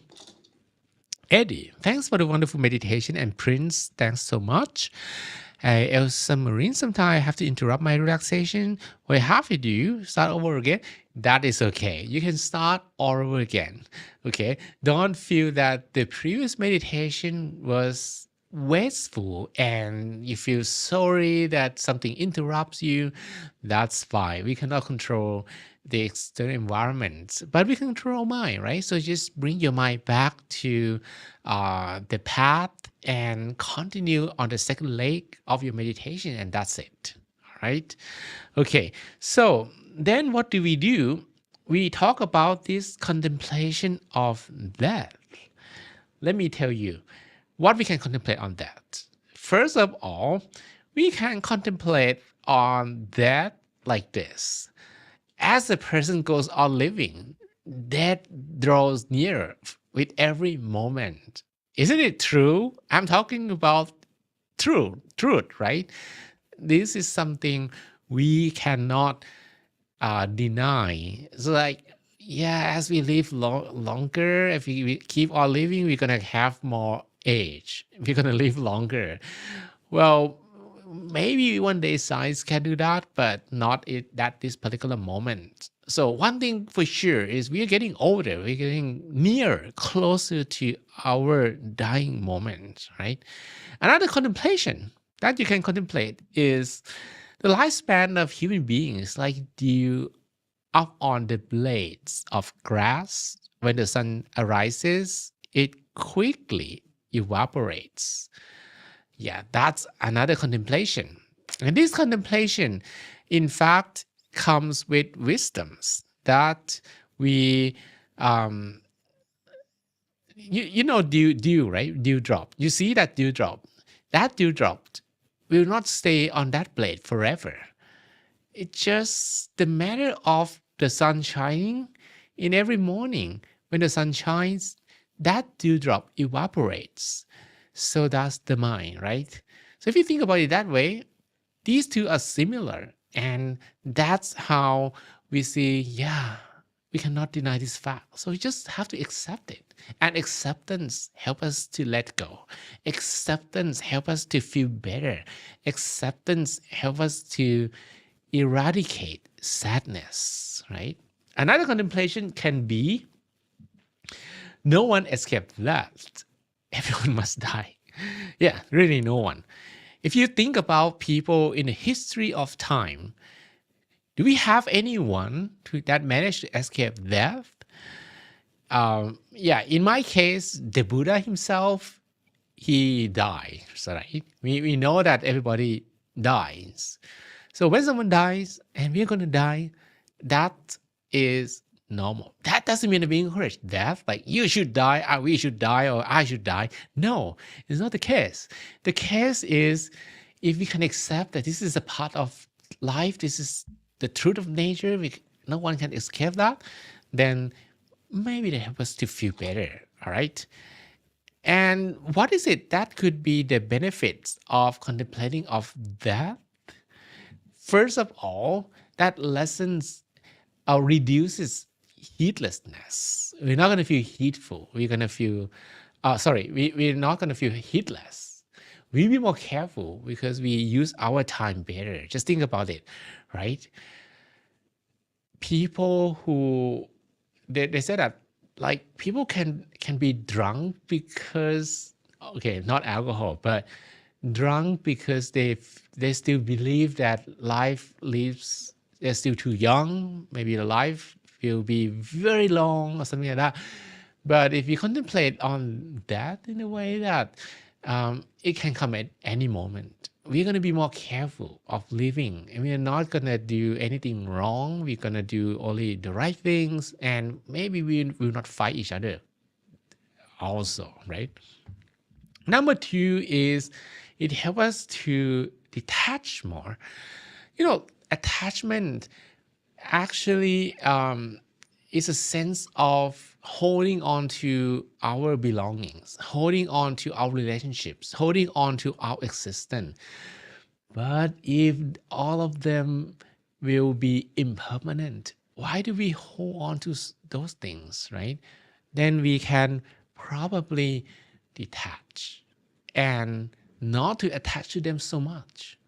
Speaker 1: Eddie, thanks for the wonderful meditation. And Prince, thanks so much. Elsa Marine, sometimes I have to interrupt my relaxation. What I have to do, start over again. That is okay. You can start all over again. Okay. Don't feel that the previous meditation was wasteful and you feel sorry that something interrupts you. That's fine. We cannot control the external environment, but we can control mind, right? So just bring your mind back to the path and continue on the second leg of your meditation, and that's it. All right. Okay. So then what do? We talk about this contemplation of death. Let me tell you what we can contemplate on that. First of all, we can contemplate on death like this. As the person goes on living, death draws nearer with every moment. Isn't it true? I'm talking about truth, right? This is something we cannot deny. It's like, yeah, as we live longer, if we keep on living, we're going to have more age. We're going to live longer. Well, maybe one day science can do that, but not at this particular moment. So one thing for sure is we are getting older. We're getting nearer, closer to our dying moment, right? Another contemplation. that you can contemplate is the lifespan of human beings like dew up on the blades of grass. When the sun arises, it quickly evaporates. Yeah, that's another contemplation. And this contemplation, in fact, comes with wisdoms that we, um, you know, dew, right? Dewdrop. You see that dewdrop. That dewdrop will not stay on that blade forever. It's just the matter of the sun shining. In every morning, when the sun shines, that dewdrop evaporates. So does the mind, right? So if you think about it that way, these two are similar. And that's how we see, yeah, we cannot deny this fact. So we just have to accept it. And acceptance help us to let go. Acceptance help us to feel better. Acceptance help us to eradicate sadness, right? Another contemplation can be no one escaped that. Everyone must die. Yeah, really no one. If you think about people in the history of time, do we have anyone that managed to escape death? Yeah, in my case, the Buddha himself, he died, so right? We know that everybody dies. So when someone dies and we're going to die, that is normal. That doesn't mean we encourage death, like you should die, or we should die, or I should die. No, it's not the case. The case is if we can accept that this is a part of life, this is the truth of nature, no one can escape that, then maybe they help us to feel better, all right? And what is it that could be the benefits of contemplating of death? First of all, that lessens or reduces heedlessness. We're not going to feel heedful. We're going to feel, we're not going to feel heedless. We'll be more careful because we use our time better. Just think about it, right? People who, they say that like people can be drunk because, okay, not alcohol, but drunk because they still believe that life lives, they're still too young, maybe the life will be very long or something like that. But if you contemplate on that in a way that it can come at any moment, we're going to be more careful of living, and we're not going to do anything wrong. We're going to do only the right things, and maybe we will not fight each other also, right? Number two is it helps us to detach more. You know, attachment actually is a sense of holding on to our belongings, holding on to our relationships, holding on to our existence. But if all of them will be impermanent, why do we hold on to those things, right? Then we can probably detach and not to attach to them so much.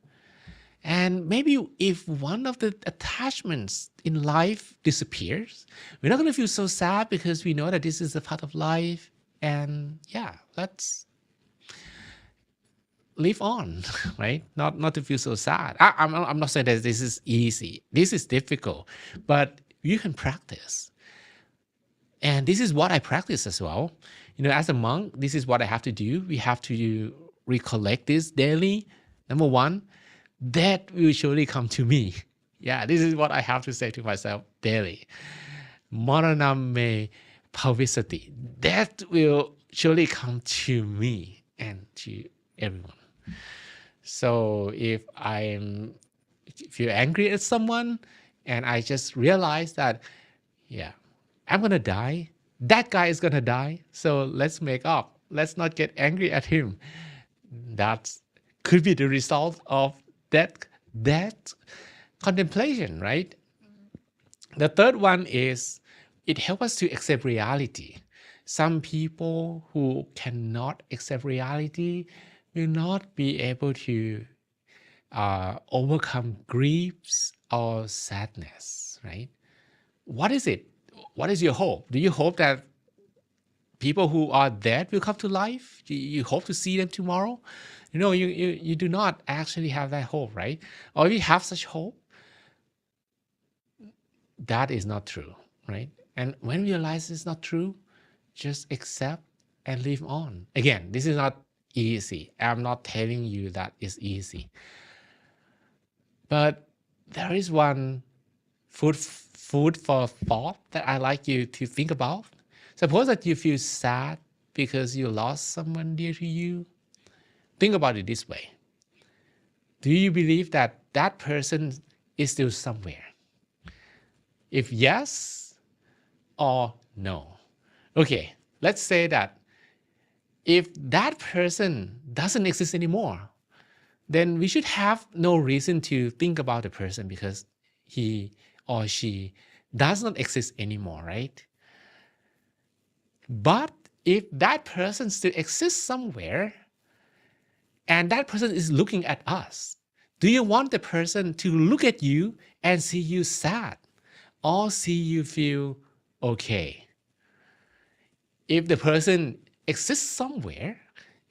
Speaker 1: And maybe if one of the attachments in life disappears, we're not going to feel so sad because we know that this is a part of life. And yeah, let's live on, right? Not to feel so sad. I'm not saying that this is easy. This is difficult, but you can practice. And this is what I practice as well. You know, as a monk, this is what I have to do. We have to recollect this daily. Number one, that will surely come to me. Yeah, this is what I have to say to myself daily. Maranam me pavisati. That will surely come to me and to everyone. So if feel angry at someone and I just realize that, yeah, I'm going to die. That guy is going to die. So let's make up. Let's not get angry at him. That could be the result of that contemplation, right? The third one is it helps us to accept reality. Some people who cannot accept reality will not be able to overcome griefs or sadness, right? What is it? What is your hope? Do you hope that people who are dead will come to life. You hope to see them tomorrow. You do not actually have that hope, right? Or if you have such hope, that is not true, right? And when we realize it's not true, just accept and live on. Again, this is not easy. I'm not telling you that it's easy. But there is one food for thought that I like you to think about. Suppose that you feel sad because you lost someone dear to you. Think about it this way. Do you believe that that person is still somewhere? If yes or no. Okay, let's say that if that person doesn't exist anymore, then we should have no reason to think about the person because he or she does not exist anymore, right? But if that person still exists somewhere and that person is looking at us, do you want the person to look at you and see you sad or see you feel okay? If the person exists somewhere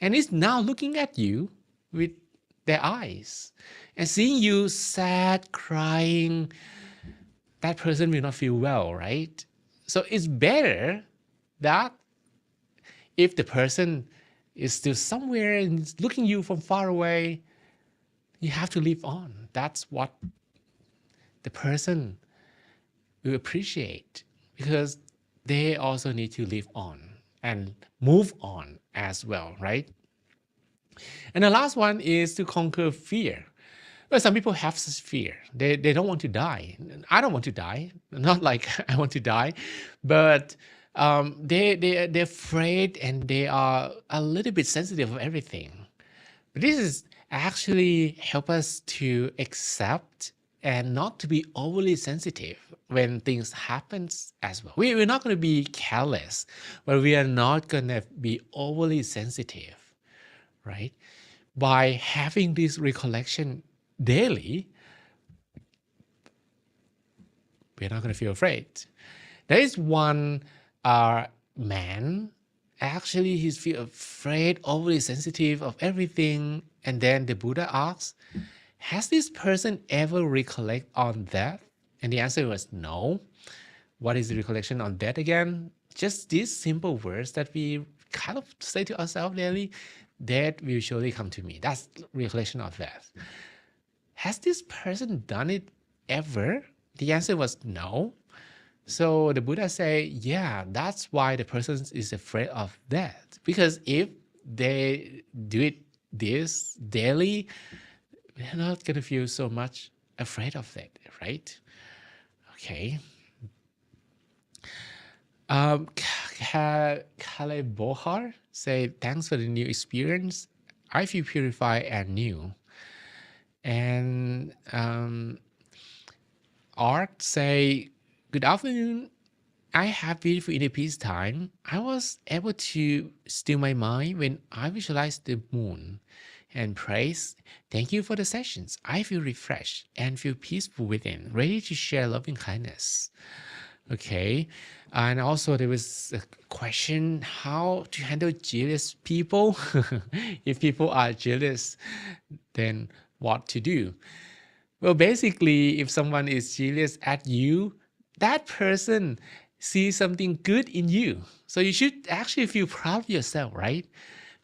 Speaker 1: and is now looking at you with their eyes and seeing you sad, crying, that person will not feel well, right? So it's better that if the person is still somewhere and is looking you from far away, you have to live on. That's what the person will appreciate because they also need to live on and move on as well, right? And the last one is to conquer fear. Well, some people have such fear. They don't want to die. I don't want to die. Not like I want to die, but they're afraid and they are a little bit sensitive of everything. But this is actually help us to accept and not to be overly sensitive when things happens as well. We're not going to be careless, but we are not going to be overly sensitive, right? By having this recollection daily, we're not going to feel afraid. There is one man, actually he's feel afraid, overly sensitive of everything. And then the Buddha asks, has this person ever recollect on death? And the answer was no. What is the recollection on death again? Just these simple words that we kind of say to ourselves daily, death will surely come to me. That's recollection of death. Has this person done it ever? The answer was no. So the Buddha say, yeah, that's why the person is afraid of death. Because if they do this daily, they're not going to feel so much afraid of that, right? Okay. Kale Bohar say, thanks for the new experience. I feel purified and new. And Art say, good afternoon. I have beautiful inner peace time. I was able to still my mind when I visualized the moon and praise. Thank you for the sessions. I feel refreshed and feel peaceful within, ready to share loving kindness. Okay. And also there was a question how to handle jealous people. If people are jealous, then what to do? Well, basically, if someone is jealous at you, that person sees something good in you. So you should actually feel proud of yourself, right?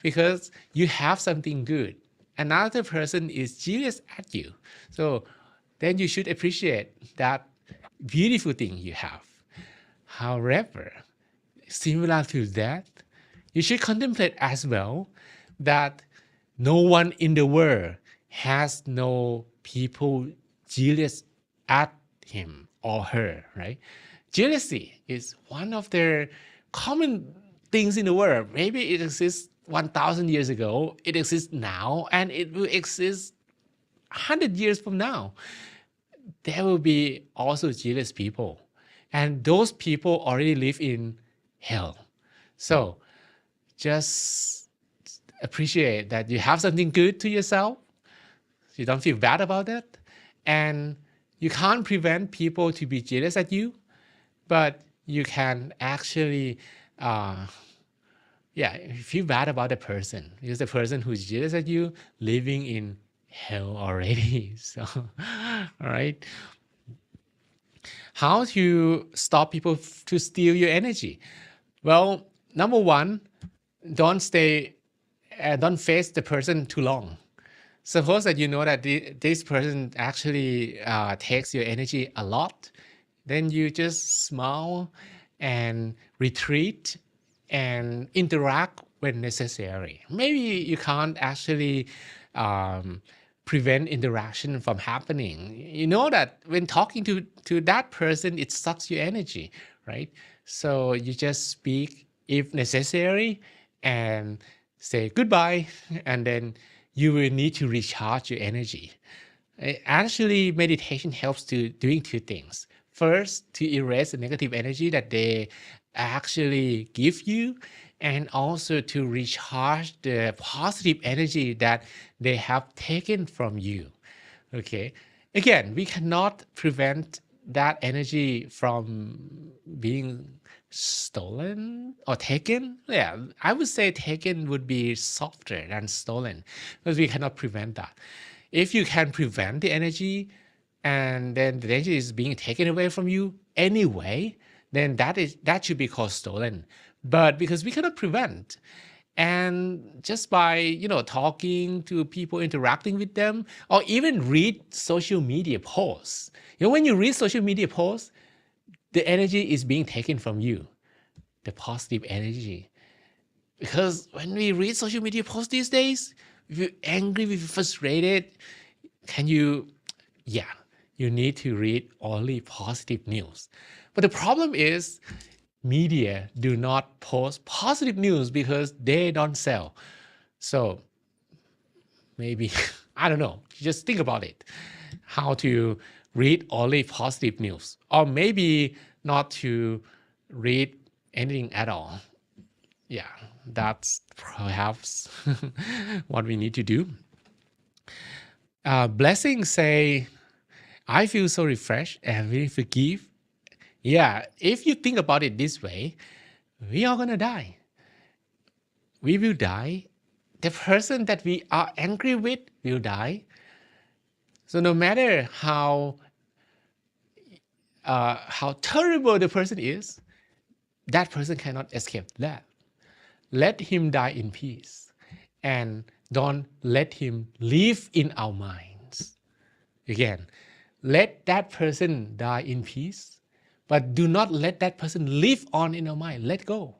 Speaker 1: Because you have something good. Another person is jealous at you. So then you should appreciate that beautiful thing you have. However, similar to that, you should contemplate as well that no one in the world has no people jealous at him or her, right? Jealousy is one of the common things in the world. Maybe it exists 1,000 years ago, it exists now, and it will exist 100 years from now. There will be also jealous people. And those people already live in hell. So just appreciate that you have something good to yourself. You don't feel bad about it. And you can't prevent people to be jealous at you, but you can actually feel bad about the person because the person who's jealous at you living in hell already. So, all right. How to stop people to steal your energy? Well, number one, don't stay, don't face the person too long. Suppose that you know that this person actually takes your energy a lot, then you just smile and retreat and interact when necessary. Maybe you can't actually um, prevent interaction from happening. You know that when talking to that person, it sucks your energy, right? So you just speak if necessary and say goodbye, and then you will need to recharge your energy. Actually, meditation helps to doing two things. First, to erase the negative energy that they actually give you, and also to recharge the positive energy that they have taken from you. Okay. Again, we cannot prevent that energy from being stolen or taken. Yeah, I would say taken would be softer than stolen because we cannot prevent that. If you can prevent the energy and then the energy is being taken away from you anyway, then that should be called stolen. But because we cannot prevent, and just by talking to people, interacting with them, or even read social media posts, when you read social media posts, the energy is being taken from you, the positive energy. Because when we read social media posts these days, if you're angry, if you're frustrated, can you yeah, you need to read only positive news. But the problem is media do not post positive news because they don't sell. So maybe, I don't know, just think about it. How to read only positive news, or maybe not to read anything at all. Yeah, that's perhaps what we need to do. Blessings say, I feel so refreshed and really forgive. Yeah, if you think about it this way, we are gonna die. We will die. The person that we are angry with will die. So no matter how terrible the person is, that person cannot escape that. Let him die in peace, and don't let him live in our minds. Again, let that person die in peace, but do not let that person live on in our mind. Let go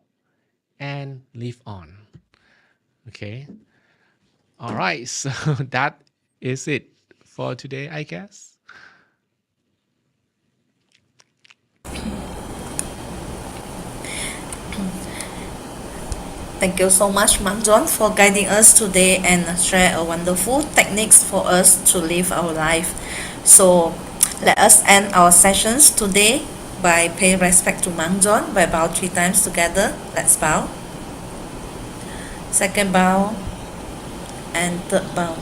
Speaker 1: and live on. Okay. All right. So that is it for today, I guess.
Speaker 2: Thank you so much, Mang John, for guiding us today and share a wonderful techniques for us to live our life. So let us end our sessions today by paying respect to Mang John by bow 3 times together. Let's bow. Second bow and third bow.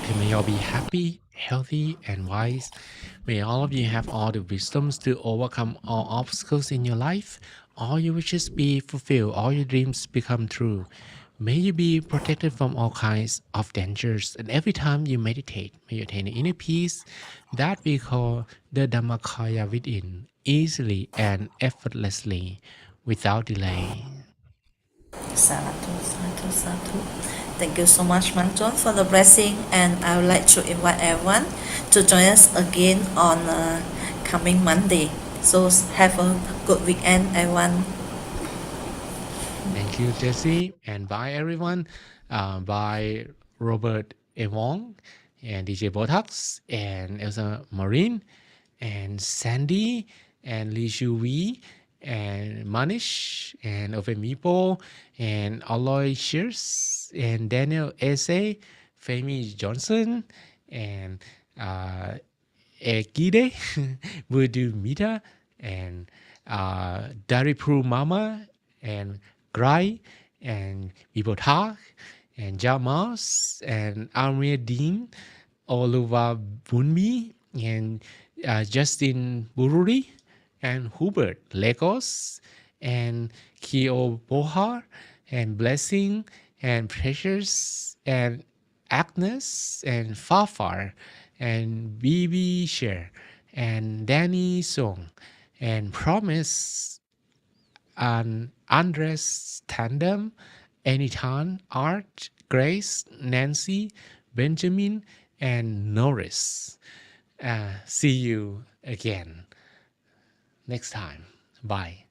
Speaker 1: And may you all be happy, healthy, and wise. May all of you have all the wisdoms to overcome all obstacles in your life. All your wishes be fulfilled, all your dreams become true. May you be protected from all kinds of dangers, and every time you meditate, may you attain inner peace that we call the Dhammakaya within, easily and effortlessly, without delay.
Speaker 2: Sadhu, sadhu, sadhu. Thank you so much, Mang John, for the blessing, and I would like to invite everyone to join us again on coming Monday. So have a good weekend, everyone.
Speaker 1: Thank you, Jesse, and bye, everyone. Bye, Robert Evong, and DJ Botox, and Elsa Marine, and Sandy, and Lee Shu Wee, and Manish, and Ovemipo, and Aloy Shears, and Daniel Ese, Femi Johnson, and Egide, Voodoo Mita, and Daripru Mama, and Grai, and Bibotak, and Jamas, and Amir Dean, Oluwa Bunmi, and Justin Bururi, and Hubert Lagos, and Keo Bohar, and Blessing, and Precious, and Agnes, and Fafar, and BB Share, and Danny Song, and Promise, and Andres Tandem, Anytime, Art, Grace, Nancy, Benjamin, and Norris. See you again next time. Bye.